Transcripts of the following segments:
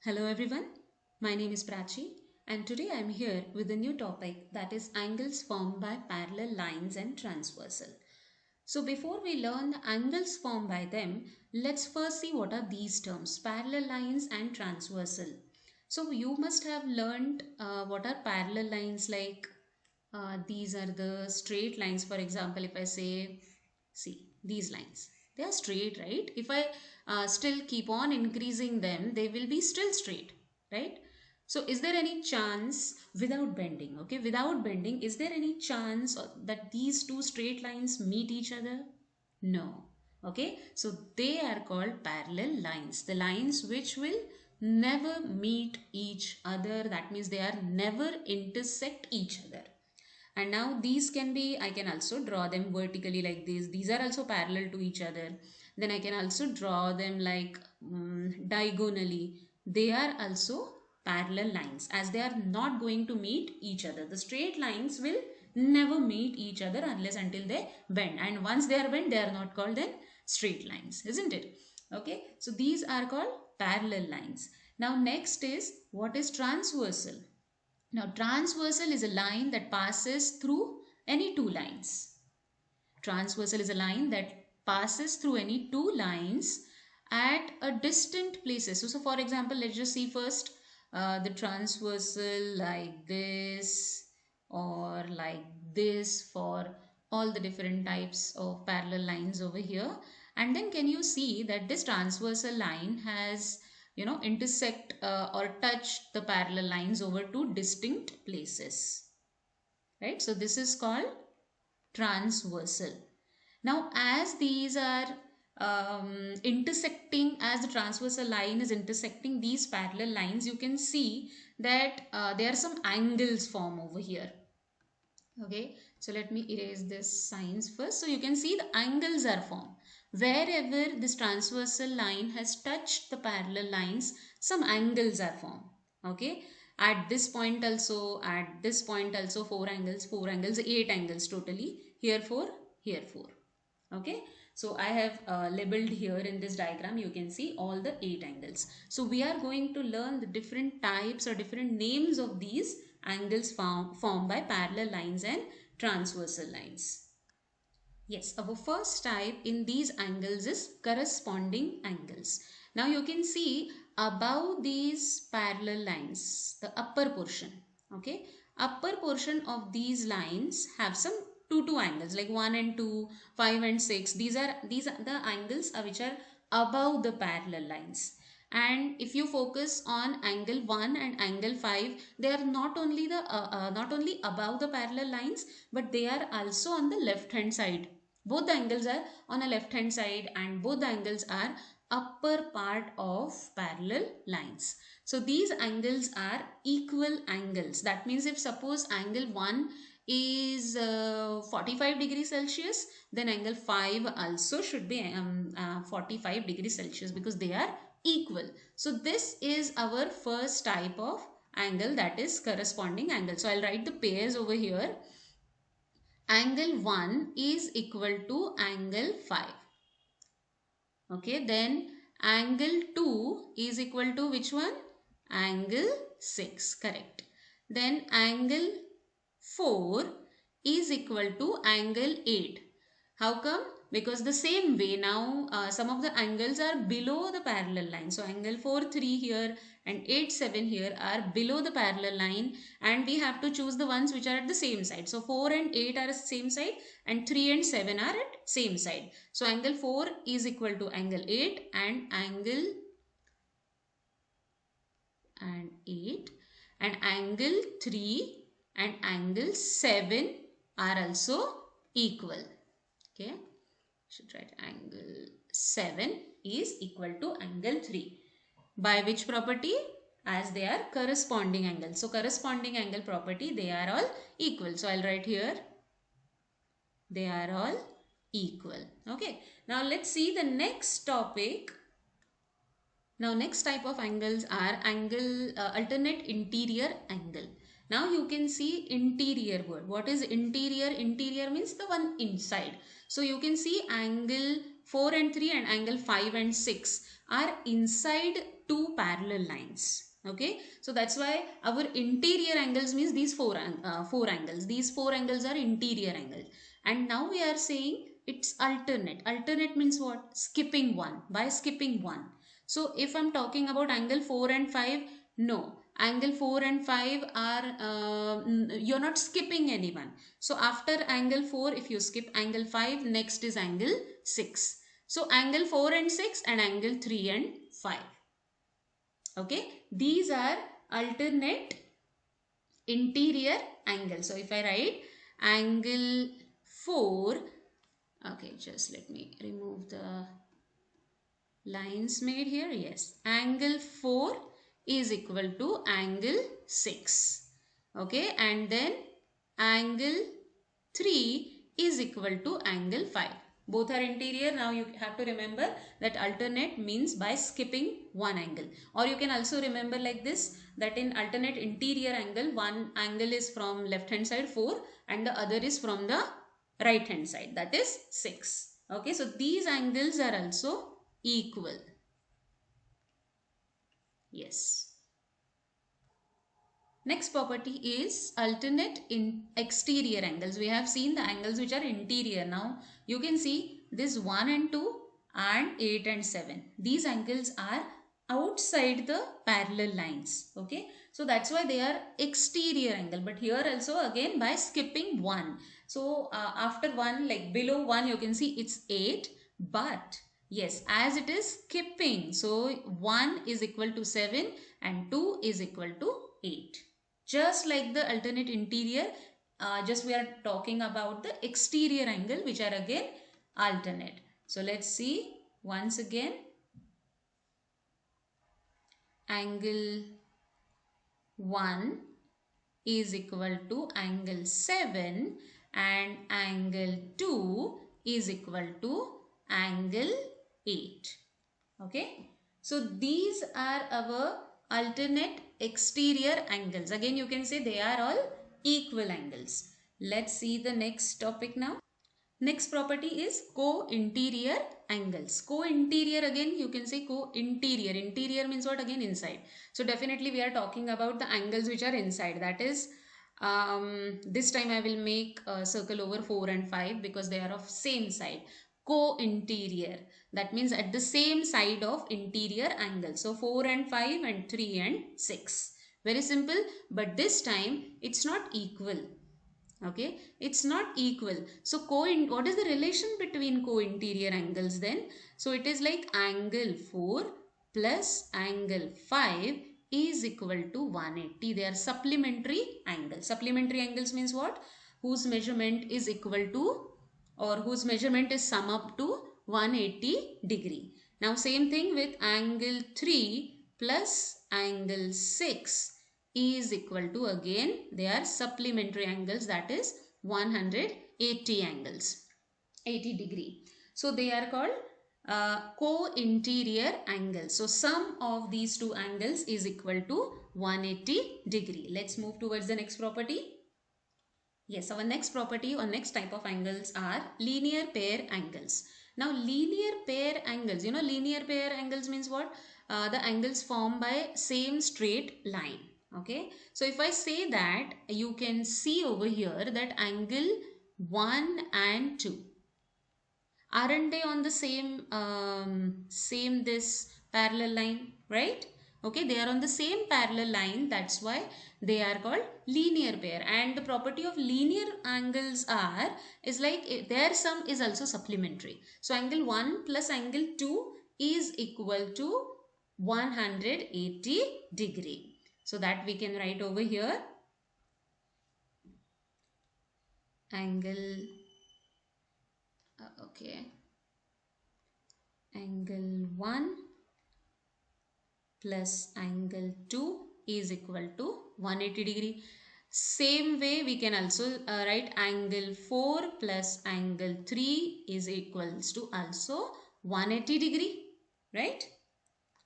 Hello everyone, my name is Prachi and today I am here with a new topic, that is angles formed by parallel lines and transversal. So before we learn the angles formed by them, let's first see what are these terms, parallel lines and transversal. So you must have learned what are parallel lines, like these are the straight lines. For example, if I say, see these lines, they are straight, right? If I still keep on increasing them, they will be still straight, right? So is there any chance without bending, okay, without bending, is there any chance that these two straight lines meet each other? No. Okay, so they are called parallel lines, the lines which will never meet each other. That means they are never intersect each other. And now these can be, I can also draw them vertically like this. These are also parallel to each other. Then I can also draw them like diagonally. They are also parallel lines, as they are not going to meet each other. The straight lines will never meet each other unless until they bend, and once they are bent, they are not called then straight lines, isn't it? Okay, so these are called parallel lines. Now next is, what is transversal? Now, transversal is a line that passes through any two lines. Transversal is a line that passes through any two lines at a distant places. So for example, let's just see first the transversal like this or like this for all the different types of parallel lines over here. And then can you see that this transversal line has intersect or touch the parallel lines over two distinct places, right? So this is called transversal. Now as these are intersecting, as the transversal line is intersecting these parallel lines, you can see that there are some angles form over here. Okay, so let me erase this signs first. So you can see the angles are formed. Wherever this transversal line has touched the parallel lines, some angles are formed. Okay, at this point also, at this point also, four angles, eight angles totally. Here four, here four. Okay, so I have labeled here in this diagram, you can see all the eight angles. So we are going to learn the different types or different names of these angles formed by parallel lines and transversal lines. Yes, our first type in these angles is corresponding angles. Now you can see above these parallel lines, the upper portion, okay, upper portion of these lines have some two angles like 1 and 2, 5 and 6. These are the angles which are above the parallel lines. And if you focus on angle 1 and angle 5, they are not only above the parallel lines, but they are also on the left hand side. Both the angles are on a left hand side and both the angles are upper part of parallel lines. So these angles are equal angles. That means if suppose angle 1 is 45 degrees Celsius, then angle 5 also should be 45 degrees Celsius, because they are equal. So this is our first type of angle, that is corresponding angle. So I'll write the pairs over here. Angle 1 is equal to angle 5. Okay, then angle 2 is equal to which one? Angle 6, correct. Then angle 4 is equal to angle 8. How come? Because the same way now some of the angles are below the parallel line. So angle 4, 3 here and 8, 7 here are below the parallel line, and we have to choose the ones which are at the same side. So 4 and 8 are at the same side and 3 and 7 are at same side. So angle 4 is equal to angle 8 and angle 8, and angle 3 and angle 7 are also equal. Okay, should write angle 7 is equal to angle 3. By which property? As they are corresponding angles. So corresponding angle property, they are all equal. So I'll write here, they are all equal. Okay, now let's see the next topic. Now next type of angles are angle alternate interior angle. Now you can see interior word. What is interior? Interior means the one inside. So you can see angle 4 and 3 and angle 5 and 6. are inside two parallel lines. Okay, so that's why our interior angles means these four angles. These four angles are interior angles. And now we are saying it's alternate. Alternate means what? Skipping one. By skipping one. So if I'm talking about angle 4 and 5, no. Angle 4 and 5 are, you're not skipping anyone. So after angle 4, if you skip angle 5, next is angle 6. So angle 4 and 6 and angle 3 and 5. Okay, these are alternate interior angles. So if I write angle 4, okay, just let me remove the lines made here. Yes, angle 4 is equal to angle 6. Okay, and then angle 3 is equal to angle 5. Both are interior. Now you have to remember that alternate means by skipping one angle. Or you can also remember like this, that in alternate interior angle, one angle is from left hand side 4 and the other is from the right hand side, that is 6. Okay, so these angles are also equal. Yes. Next property is alternate in exterior angles. We have seen the angles which are interior. Now you can see this 1 and 2 and 8 and 7. These angles are outside the parallel lines. Okay. So that's why they are exterior angle. But here also again by skipping 1. So after 1, like below 1, you can see it's 8. But yes, as it is skipping. So 1 is equal to 7 and 2 is equal to 8. Just like the alternate interior, just we are talking about the exterior angle which are again alternate. So let's see once again. Angle 1 is equal to angle 7 and angle 2 is equal to angle 8. Okay. So these are our alternate exterior angles. Again you can say they are all equal angles. Let's see the next topic now. Next property is co-interior angles. Co-interior, again you can say co-interior. Interior means what? Again inside. So definitely we are talking about the angles which are inside. That is, this time I will make a circle over 4 and 5 because they are of same side. Co-interior. That means at the same side of interior angle. So 4 and 5 and 3 and 6. Very simple, but this time it's not equal. Okay, it's not equal. So what is the relation between co-interior angles then? So it is like angle 4 plus angle 5 is equal to 180. They are supplementary angles. Supplementary angles means what? Whose measurement is equal to, or whose measurement is sum up to 180 degree. Now same thing with angle 3 plus angle 6 is equal to, again they are supplementary angles, that is 180 angles, 80 degree. So they are called co-interior angles. So sum of these two angles is equal to 180 degree. Let's move towards the next property. Yes, our next property or next type of angles are linear pair angles. Now linear pair angles, you know, linear pair angles means what? The angles formed by same straight line. Okay, so if I say that, you can see over here that angle 1 and 2, aren't they on the same this parallel line, right? Okay, they are on the same parallel line. That's why they are called linear pair. And the property of linear angles is like their sum is also supplementary. So angle 1 plus angle 2 is equal to 180 degree. So that we can write over here. Angle, okay, angle 1 plus angle 2 is equal to 180 degree. Same way we can also write angle 4 plus angle 3 is equals to also 180 degree, right?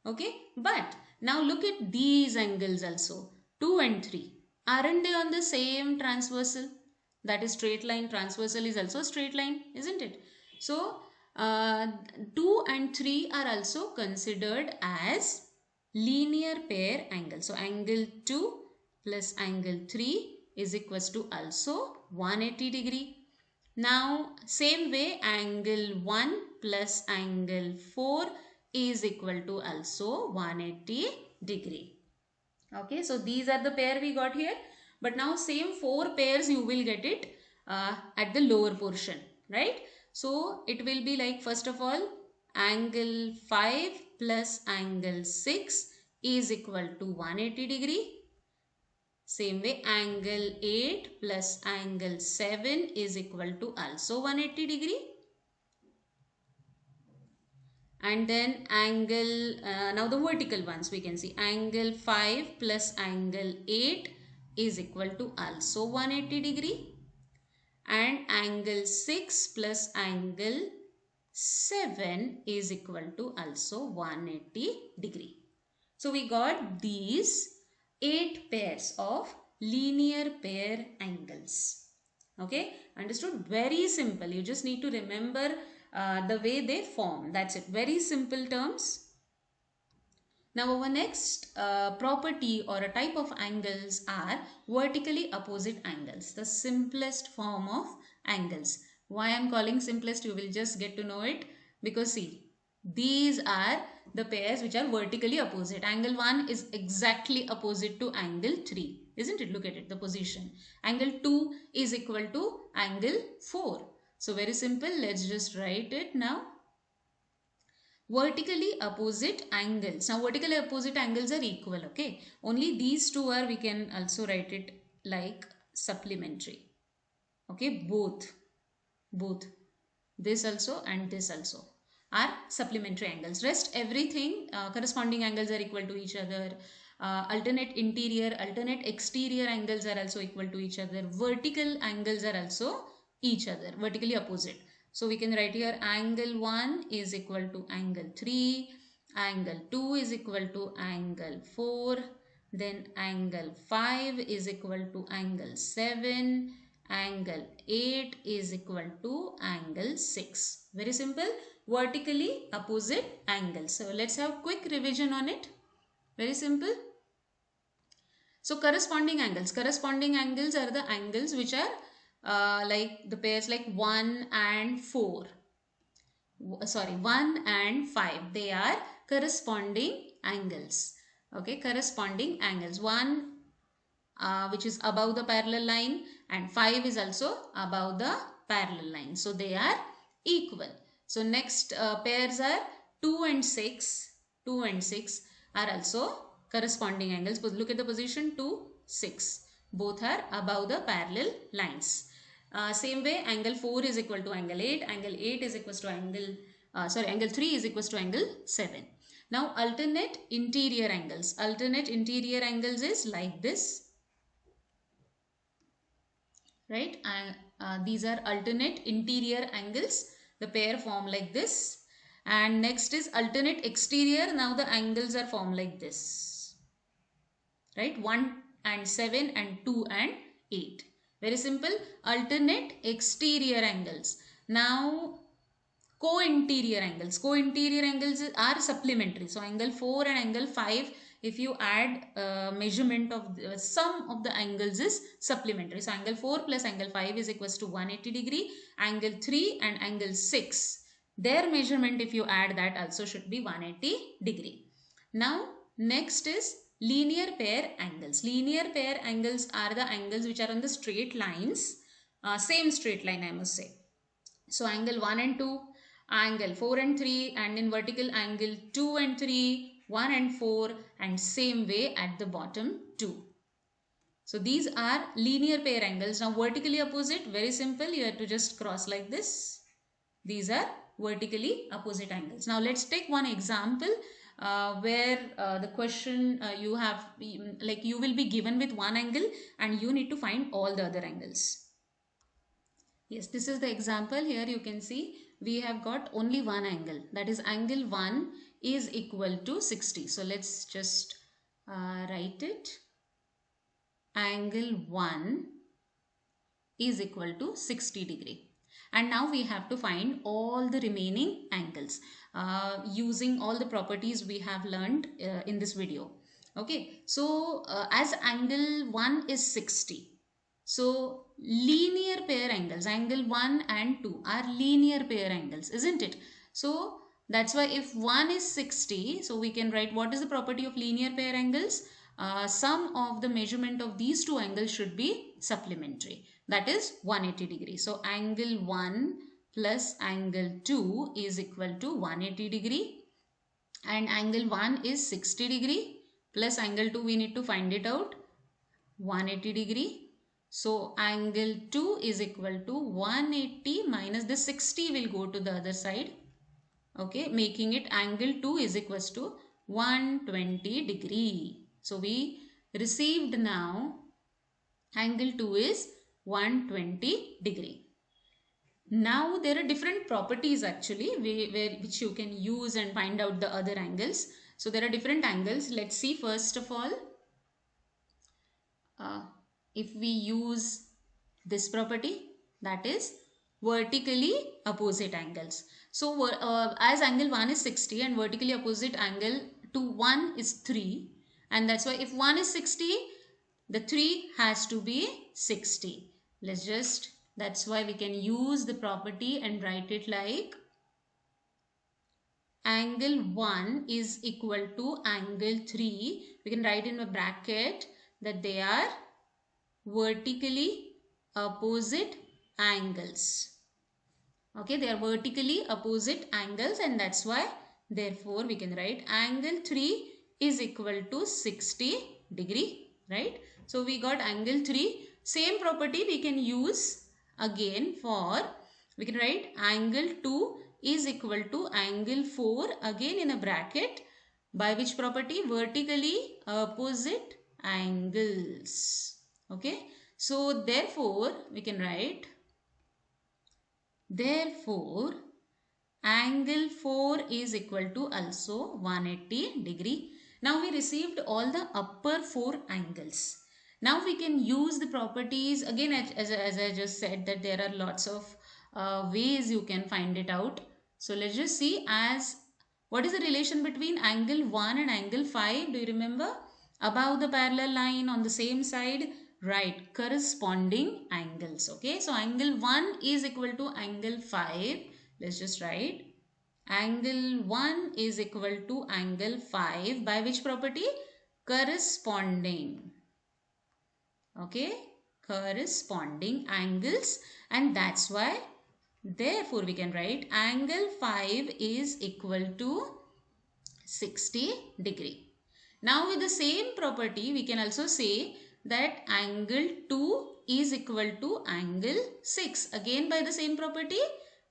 Okay, but now look at these angles also, 2 and 3. Aren't they on the same transversal? That is straight line. Transversal is also straight line, isn't it? So uh, 2 and 3 are also considered as linear pair angles. So angle 2 plus angle 3 is equals to also 180 degree. Now same way angle 1 plus angle 4 is equal to also 180 degree. Okay, so these are the pair we got here. But now same 4 pairs you will get it at the lower portion, right? So it will be like, first of all, angle 5 plus angle 6 is equal to 180 degree. Same way angle 8 plus angle 7 is equal to also 180 degree. And then angle, now the vertical ones we can see, angle 5 plus angle 8 is equal to also 180 degree. And angle 6 plus angle 7 is equal to also 180 degree. So we got these 8 pairs of linear pair angles. Okay, understood? Very simple. You just need to remember the way they form. That's it. Very simple terms. Now our next property or a type of angles are vertically opposite angles, the simplest form of angles. Why I am calling simplest, you will just get to know it, because see, these are the pairs which are vertically opposite. Angle 1 is exactly opposite to angle 3, isn't it? Look at it, the position. Angle 2 is equal to angle 4. So very simple, let's just write it now. Vertically opposite angles. Now vertically opposite angles are equal, okay? Only these two are, we can also write it like supplementary. Okay, both this also and this also are supplementary angles. Rest everything corresponding angles are equal to each other. Alternate interior, alternate exterior angles are also equal to each other. Vertical angles are also each other, vertically opposite. So we can write here angle 1 is equal to angle 3, angle 2 is equal to angle 4, then angle 5 is equal to angle 7, angle 8 is equal to angle 6. Very simple, vertically opposite angles. So let's have quick revision on it. Very simple. So corresponding angles are the angles which are like the pairs like 1 and 4. Sorry, 1 and 5. They are corresponding angles. Okay, corresponding angles. 1 which is above the parallel line, and 5 is also above the parallel line. So they are equal. So next pairs are 2 and 6. 2 and 6 are also corresponding angles. But look at the position 2, 6. Both are above the parallel lines. Same way angle 4 is equal to angle 8. Angle 8 is equals to angle, angle 3 is equals to angle 7. Now alternate interior angles. Alternate interior angles is like this. Right, these are alternate interior angles. The pair form like this. And next is alternate exterior. Now the angles are formed like this, right? 1 and 7 and 2 and 8. Very simple. Alternate exterior angles. Now co-interior angles. Co-interior angles are supplementary. So angle 4 and angle 5, if you add measurement of the sum of the angles is supplementary. So angle 4 plus angle 5 is equals to 180 degree. Angle 3 and angle 6, their measurement if you add that also should be 180 degree. Now next is linear pair angles. Linear pair angles are the angles which are on the straight lines. Same straight line I must say. So angle 1 and 2, angle 4 and 3, and in vertical angle 2 and 3, 1 and 4, and same way at the bottom 2. So these are linear pair angles. Now vertically opposite, very simple, you have to just cross like this. These are vertically opposite angles. Now let's take one example where the question you have, like you will be given with one angle and you need to find all the other angles. Yes, this is the example. Here you can see we have got only one angle, that is angle 1 is equal to 60. So let's just write it. Angle 1 is equal to 60 degree. And now we have to find all the remaining angles using all the properties we have learned in this video. Okay, so as angle 1 is 60, so linear pair angles, angle 1 and 2 are linear pair angles, isn't it? So that's why if 1 is 60, so we can write what is the property of linear pair angles? Sum of the measurement of these two angles should be supplementary. That is 180 degrees. So angle 1 plus angle 2 is equal to 180 degree, and angle 1 is 60 degree plus angle 2 we need to find it out, 180 degree. So angle 2 is equal to 180 minus the 60 will go to the other side. Okay, making it angle 2 is equals to 120 degree. So we received now angle 2 is 120 degree. Now there are different properties actually which you can use and find out the other angles. So there are different angles. Let's see first of all. Uh, if we use this property, that is vertically opposite angles. So as angle 1 is 60 and vertically opposite angle to 1 is 3, and that's why if 1 is 60, the 3 has to be 60. That's why we can use the property and write it like angle 1 is equal to angle 3. We can write in a bracket that they are vertically opposite angles. Okay, they are vertically opposite angles, and that's why therefore we can write angle 3 is equal to 60 degree, right? So we got angle 3. Same property we can use again for, we can write angle 2 is equal to angle 4 again in a bracket, by which property? Vertically opposite angles. Okay, so therefore we can write, therefore angle 4 is equal to also 180 degree. Now we received all the upper 4 angles. Now we can use the properties again, as I just said, that there are lots of ways you can find it out. So let's just see, as what is the relation between angle 1 and angle 5? Do you remember? Above the parallel line on the same side, right, corresponding angles. Okay, so angle 1 is equal to angle 5. Let's just write angle 1 is equal to angle 5 by which property? Corresponding. Okay, corresponding angles, and that's why therefore we can write angle 5 is equal to 60 degree. Now with the same property we can also say that angle 2 is equal to angle 6. Again by the same property,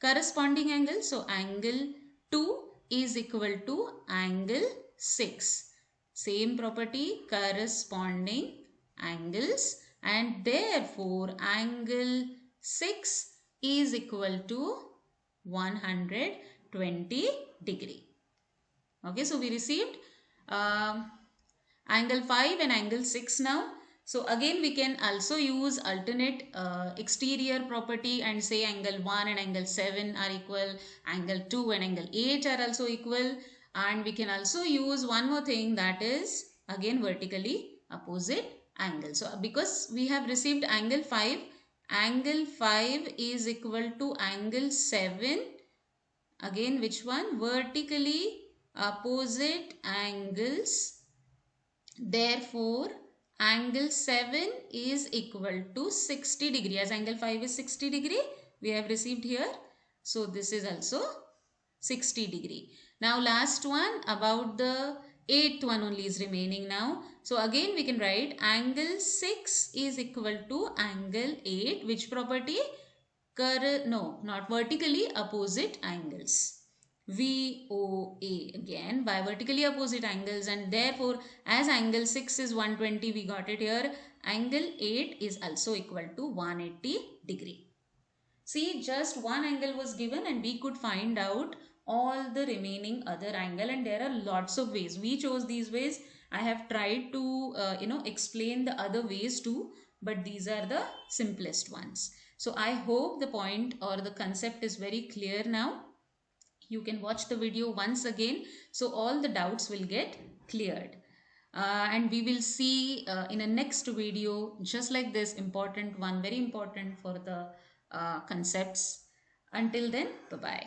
corresponding angle. So angle 2 is equal to angle 6. Same property, corresponding angles, and therefore angle 6 is equal to 120 degree. Okay, so we received angle 5 and angle 6 now. So again we can also use alternate exterior property and say angle 1 and angle 7 are equal, angle 2 and angle 8 are also equal, and we can also use one more thing, that is again vertically opposite angle. So because we have received angle 5 is equal to angle 7. Again which one? Vertically opposite angles. Therefore angle 7 is equal to 60 degree. As angle 5 is 60 degree, we have received here. So this is also 60 degree. Now last one, about the 8th one only is remaining now. So again we can write angle 6 is equal to angle 8. Which property? No, not vertically opposite angles. VOA again by vertically opposite angles, and therefore as angle 6 is 120, we got it here. Angle 8 is also equal to 180 degree. See, just one angle was given and we could find out all the remaining other angle, and there are lots of ways. We chose these ways. I have tried to explain the other ways too, but these are the simplest ones. So I hope the point or the concept is very clear now. You can watch the video once again, so all the doubts will get cleared. And we will see in a next video just like this important one, very important for the concepts. Until then, bye bye.